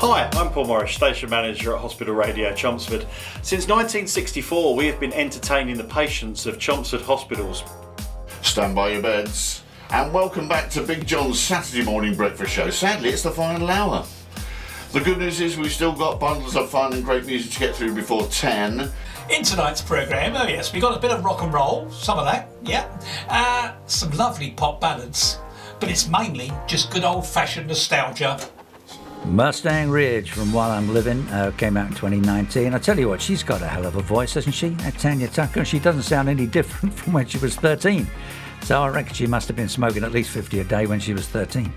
Hi, I'm Paul Morris, Station Manager at Hospital Radio Chelmsford. Since 1964, we have been entertaining the patients of Chelmsford hospitals. Stand by your beds. And welcome back to Big John's Saturday morning breakfast show. Sadly, it's the final hour. The good news is we've still got bundles of fun and great music to get through before 10. In tonight's programme, oh yes, we got a bit of rock and roll, some of that, yeah. Some lovely pop ballads, but it's mainly just good old-fashioned nostalgia. Mustang Ridge from While I'm Living came out in 2019. I tell you what, she's got a hell of a voice, hasn't she? Tanya Tucker. She doesn't sound any different from when she was 13. So I reckon she must have been smoking at least 50 a day when she was 13.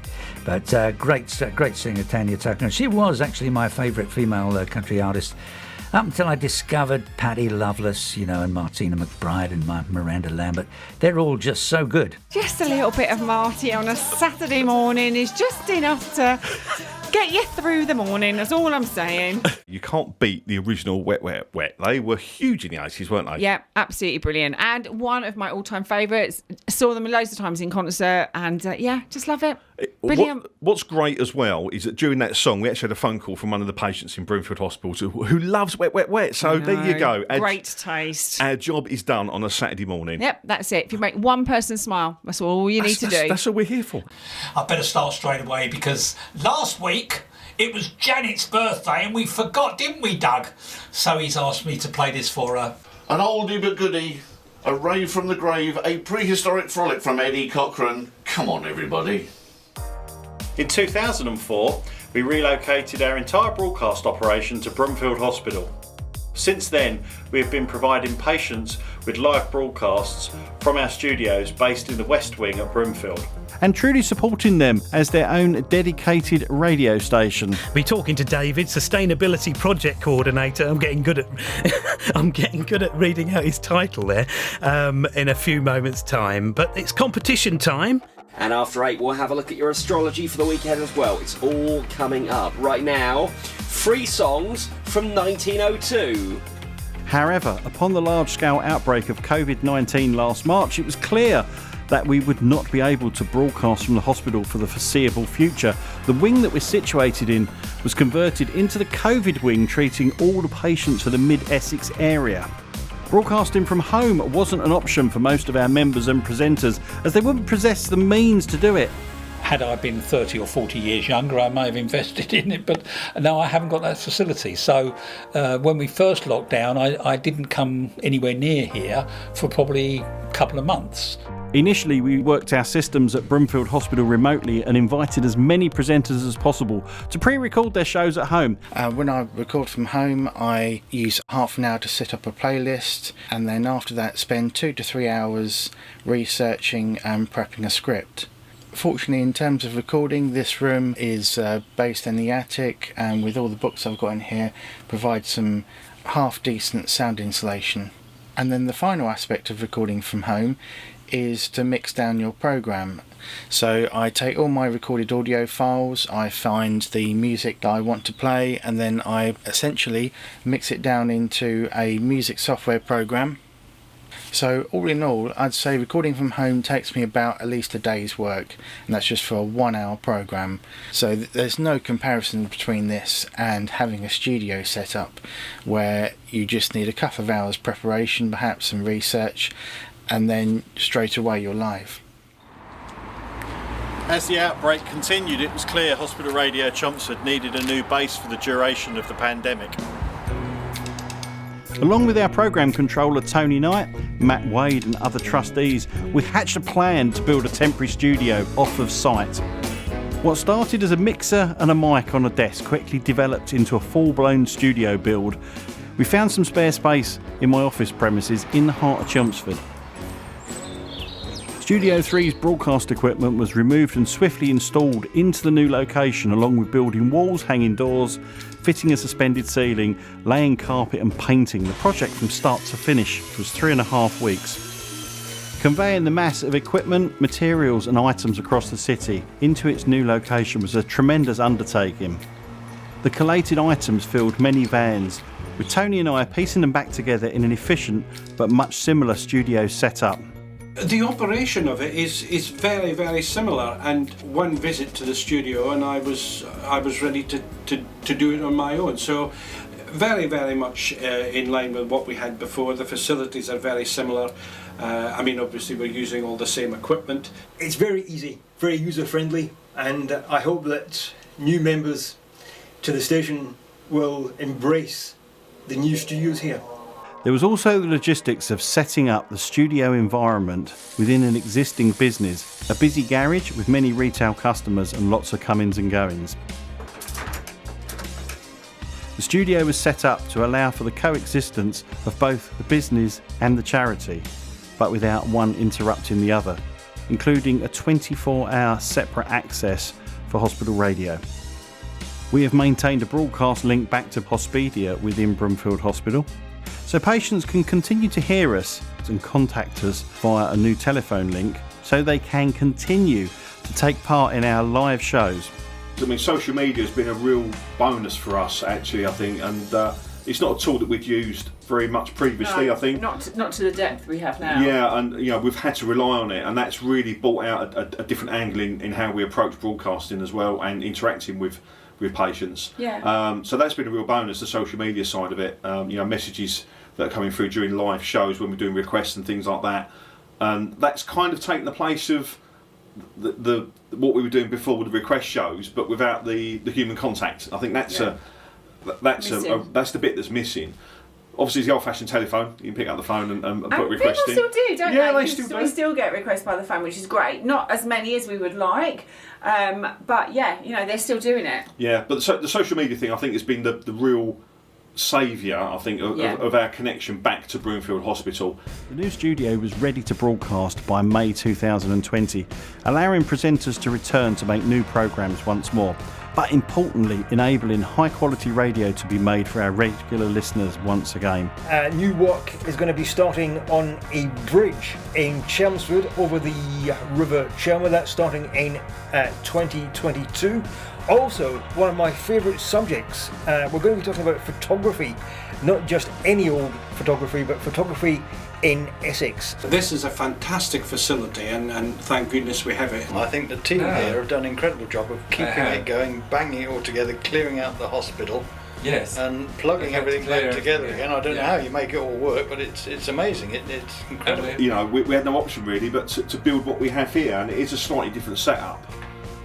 But great singer, Tanya Tucker. She was actually my favourite female country artist up until I discovered Patti Loveless, and Martina McBride and Miranda Lambert. They're all just so good. Just a little bit of Marty on a Saturday morning is just enough to get you through the morning, that's all I'm saying. You can't beat the original Wet, Wet, Wet. They were huge in the 80s, weren't they? Yeah, absolutely brilliant. And one of my all-time favourites. Saw them loads of times in concert and, just love it. Brilliant. What's great as well is that during that song, we actually had a phone call from one of the patients in Broomfield Hospital who loves Wet, Wet, Wet. So there you go. Great taste. Our job is done on a Saturday morning. Yep, that's it. If you make one person smile, that's all you need to do. That's what we're here for. I better start straight away because last week it was Janet's birthday and we forgot, didn't we, Doug? So he's asked me to play this for her. An oldie but goodie, a rave from the grave, a prehistoric frolic from Eddie Cochran. Come on, everybody. In 2004, we relocated our entire broadcast operation to Broomfield Hospital. Since then, we have been providing patients with live broadcasts from our studios based in the West Wing at Broomfield. And truly supporting them as their own dedicated radio station. Be talking to David, Sustainability Project Coordinator. I'm getting good at reading out his title there in a few moments' time. But it's competition time. And after 8, we'll have a look at your astrology for the weekend as well. It's all coming up. Right now, 3 songs from 1902. However, upon the large-scale outbreak of COVID-19 last March, it was clear that we would not be able to broadcast from the hospital for the foreseeable future. The wing that we're situated in was converted into the COVID wing, treating all the patients for the Mid-Essex area. Broadcasting from home wasn't an option for most of our members and presenters, as they wouldn't possess the means to do it. Had I been 30 or 40 years younger, I may have invested in it, but no, I haven't got that facility. So when we first locked down, I didn't come anywhere near here for probably a couple of months. Initially, we worked our systems at Broomfield Hospital remotely and invited as many presenters as possible to pre-record their shows at home. When I record from home, I use half an hour to set up a playlist, and then after that spend 2 to 3 hours researching and prepping a script. Fortunately, in terms of recording, this room is based in the attic, and with all the books I've got in here, provides some half-decent sound insulation. And then the final aspect of recording from home is to mix down your program. So I take all my recorded audio files, I find the music that I want to play, and then I essentially mix it down into a music software program. So all in all, I'd say recording from home takes me about at least a day's work, and that's just for a 1 hour program. So there's no comparison between this and having a studio set up where you just need a couple of hours preparation, perhaps some research, and then straight away you're live. As the outbreak continued, it was clear Hospital Radio Chelmsford needed a new base for the duration of the pandemic. Along with our programme controller Tony Knight, Matt Wade and other trustees, we hatched a plan to build a temporary studio off of site. What started as a mixer and a mic on a desk quickly developed into a full-blown studio build. We found some spare space in my office premises in the heart of Chelmsford. Studio 3's broadcast equipment was removed and swiftly installed into the new location, along with building walls, hanging doors, fitting a suspended ceiling, laying carpet and painting. The project from start to finish was 3.5 weeks. Conveying the mass of equipment, materials and items across the city into its new location was a tremendous undertaking. The collated items filled many vans, with Tony and I piecing them back together in an efficient but much similar studio setup. The operation of it is very, very similar, and one visit to the studio and I was ready to do it on my own. So very, very much in line with what we had before. The facilities are very similar. I mean, obviously we're using all the same equipment. It's very easy, very user friendly, and I hope that new members to the station will embrace the new studios here. There was also the logistics of setting up the studio environment within an existing business, a busy garage with many retail customers and lots of comings and goings. The studio was set up to allow for the coexistence of both the business and the charity, but without one interrupting the other, including a 24-hour separate access for hospital radio. We have maintained a broadcast link back to Hospidia within Broomfield Hospital, so patients can continue to hear us and contact us via a new telephone link, so they can continue to take part in our live shows. I mean, social media has been a real bonus for us, actually, I think, and it's not a tool that we'd used very much previously, I think. Not to the depth we have now. Yeah, and we've had to rely on it, and that's really brought out a different angle in how we approach broadcasting as well, and interacting with patients. Yeah. So that's been a real bonus, the social media side of it. Messages that are coming through during live shows when we're doing requests and things like that, and that's kind of taken the place of the what we were doing before with the request shows, but without the human contact. I think that's that's the bit that's missing. Obviously, it's the old-fashioned telephone. You can pick up the phone and put requests in. People still do, don't yeah, they? They still do. We still get requests by the phone, which is great. Not as many as we would like, but yeah, they're still doing it. Yeah, but the social media thing, I think, has been the real saviour, I think, of our connection back to Broomfield Hospital. The new studio was ready to broadcast by May 2020, allowing presenters to return to make new programmes once more, but importantly enabling high quality radio to be made for our regular listeners once again. New work is going to be starting on a bridge in Chelmsford over the River Chelmer. That's starting in 2022. Also, one of my favourite subjects, we're going to be talking about photography, not just any old photography, but photography in Essex. This is a fantastic facility, and thank goodness we have it. I think the team here have done an incredible job of keeping it going, banging it all together, clearing out the hospital. Yes. And plugging everything back together again. I don't know how you make it all work, but it's amazing. It's incredible. We had no option really but to build what we have here, and it is a slightly different setup.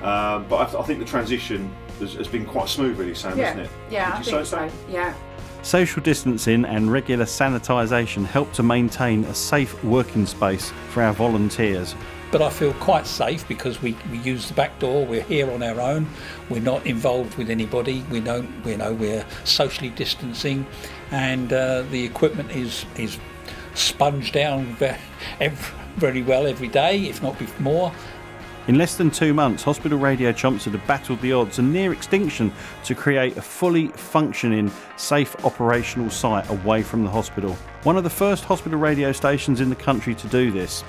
But I think the transition has been quite smooth, really, Sam, isn't it? Yeah, I think so. Yeah. Social distancing and regular sanitisation help to maintain a safe working space for our volunteers. But I feel quite safe because we use the back door. We're here on our own. We're not involved with anybody. We're socially distancing, and the equipment is sponged down very well every day, if not more. In less than 2 months, Hospital Radio Chelmsford have battled the odds and near extinction to create a fully functioning, safe operational site away from the hospital. One of the first hospital radio stations in the country to do this.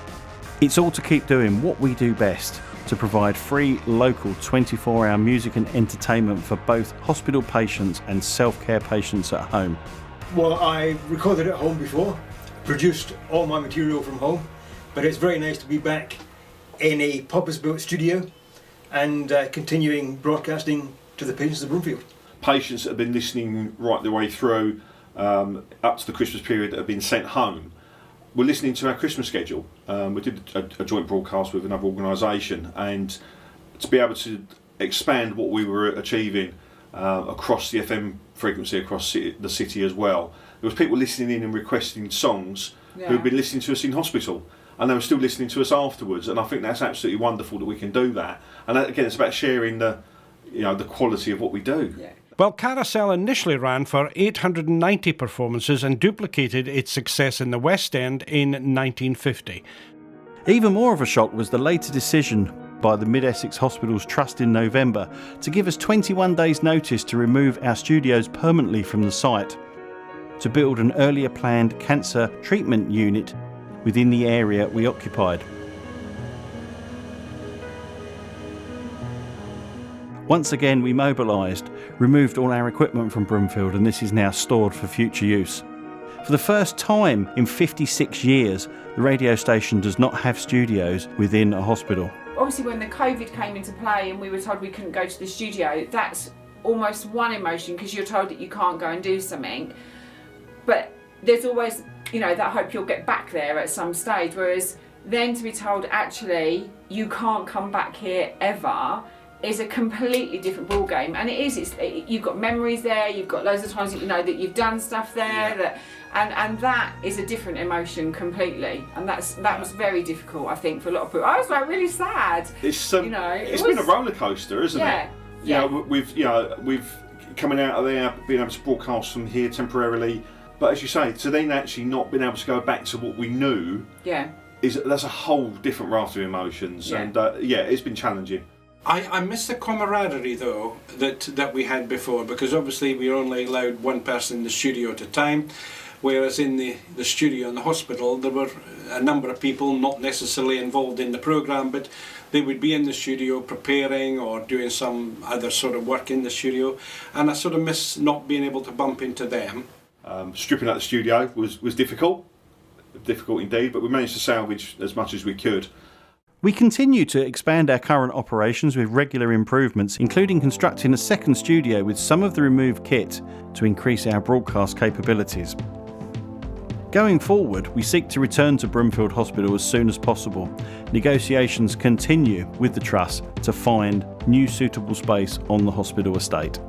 It's all to keep doing what we do best, to provide free, local 24-hour music and entertainment for both hospital patients and self-care patients at home. Well, I recorded at home before, produced all my material from home, but it's very nice to be back in a purpose-built studio and continuing broadcasting to the patients of Broomfield. Patients that have been listening right the way through up to the Christmas period that have been sent home were listening to our Christmas schedule. We did a joint broadcast with another organisation, and to be able to expand what we were achieving across the FM frequency, across the city as well. There was people listening in and requesting songs who had been listening to us in hospital, and they were still listening to us afterwards, and I think that's absolutely wonderful that we can do that. And again, it's about sharing the quality of what we do. Yeah. Well, Carousel initially ran for 890 performances and duplicated its success in the West End in 1950. Even more of a shock was the later decision by the Mid-Essex Hospitals Trust in November to give us 21 days notice to remove our studios permanently from the site, to build an earlier planned cancer treatment unit within the area we occupied. Once again we mobilised, removed all our equipment from Broomfield, and this is now stored for future use. For the first time in 56 years, the radio station does not have studios within a hospital. Obviously, when the COVID came into play and we were told we couldn't go to the studio, that's almost one emotion, because you're told that you can't go and do something. But there's always, that hope you'll get back there at some stage. Whereas then to be told, actually, you can't come back here ever, is a completely different ball game. And it is. You've got memories there. You've got loads of times that you've done stuff there. And that is a different emotion completely. And that was very difficult, I think, for a lot of people. I was really sad. It's been a roller coaster, isn't it? Yeah. We've coming out of there, being able to broadcast from here temporarily. But as you say, to then actually not being able to go back to what we knew, that's a whole different raft of emotions. And it's been challenging. I miss the camaraderie though that we had before, because obviously we were only allowed one person in the studio at a time, whereas in the studio in the hospital there were a number of people not necessarily involved in the programme, but they would be in the studio preparing or doing some other sort of work in the studio, and I sort of miss not being able to bump into them. Stripping out the studio was difficult indeed, but we managed to salvage as much as we could. We continue to expand our current operations with regular improvements, including constructing a second studio with some of the removed kit to increase our broadcast capabilities. Going forward, we seek to return to Broomfield Hospital as soon as possible. Negotiations continue with the Trust to find new suitable space on the hospital estate.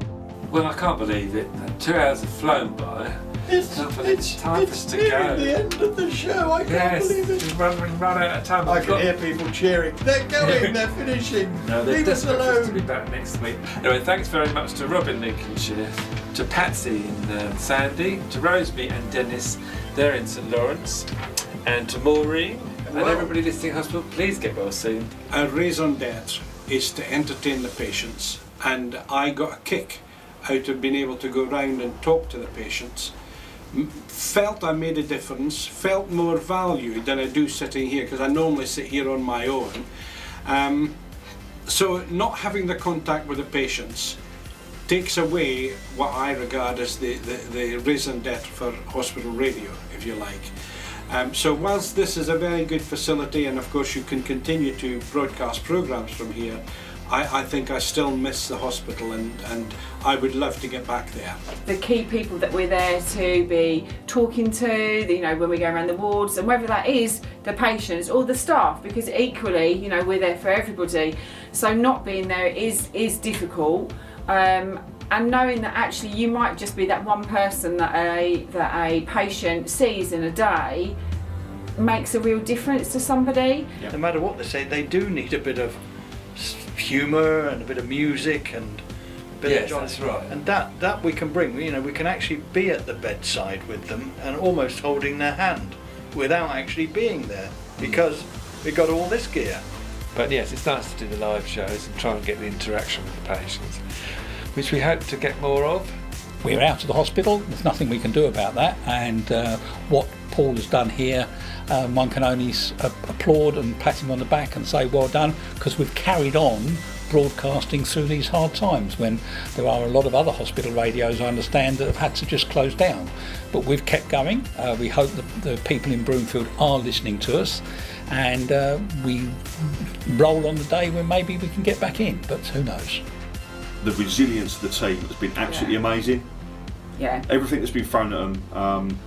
Well, I can't believe it. 2 hours have flown by. It's time for us to go. The end of the show. I can't believe it. We've run out of time. I can hear people cheering. They're going. They're finishing. No, they're Leave us desperate for us to alone. be back next week. Anyway, thanks very much to Rob in Lincolnshire, to Patsy and Sandy, to Roseby and Dennis, they're in St Lawrence, and to Maureen and everybody listening in hospital. Please get well soon. Our raison d'etre is to entertain the patients, and I got a kick out of being able to go round and talk to the patients. Felt I made a difference, felt more valued than I do sitting here, because I normally sit here on my own. So not having the contact with the patients takes away what I regard as the raison d'etre for hospital radio, if you like. So whilst this is a very good facility, and of course you can continue to broadcast programmes from here, I think I still miss the hospital, and I would love to get back there. The key people that we're there to be talking to, when we go around the wards, and whether that is the patients or the staff, because equally, we're there for everybody. So not being there is difficult, and knowing that actually you might just be that one person that a patient sees in a day makes a real difference to somebody. No matter what they say, they do need a bit of humour and a bit of music and a bit of joy. That's right. And that we can bring. We can actually be at the bedside with them and almost holding their hand without actually being there, because we've got all this gear. But yes, it's nice to do the live shows and try and get the interaction with the patients, which we hope to get more of. We're out of the hospital, there's nothing we can do about that, and what Paul has done here, one can only applaud and pat him on the back and say well done, because we've carried on broadcasting through these hard times when there are a lot of other hospital radios, I understand, that have had to just close down. But we've kept going. We hope that the people in Broomfield are listening to us, and we roll on the day when maybe we can get back in, but who knows. The resilience of the team has been absolutely amazing. Yeah. Everything that's been thrown at them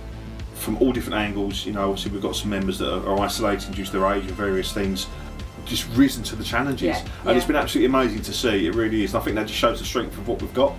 from all different angles. Obviously we've got some members that are isolated due to their age and various things, just risen to the challenges. And it's been absolutely amazing to see. It really is. And I think that just shows the strength of what we've got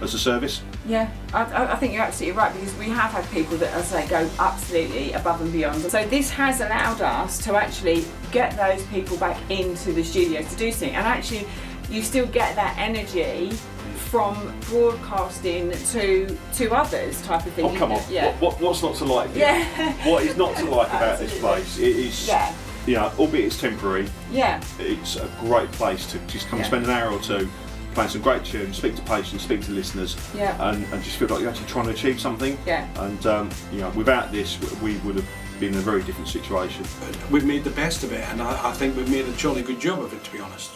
as a service. Yeah, I think you're absolutely right, because we have had people that, as I say, go absolutely above and beyond. So this has allowed us to actually get those people back into the studio to do something, and actually you still get that energy from broadcasting to others type of thing. Oh, come on. Yeah. What's not to like here? Yeah. What is not to like about this place? It is, albeit it's temporary, it's a great place to just come and spend an hour or two playing some great tunes, speak to patients, speak to listeners, and just feel like you're actually trying to achieve something. And without this, we would have been in a very different situation. We've made the best of it, and I think we've made a jolly good job of it, to be honest.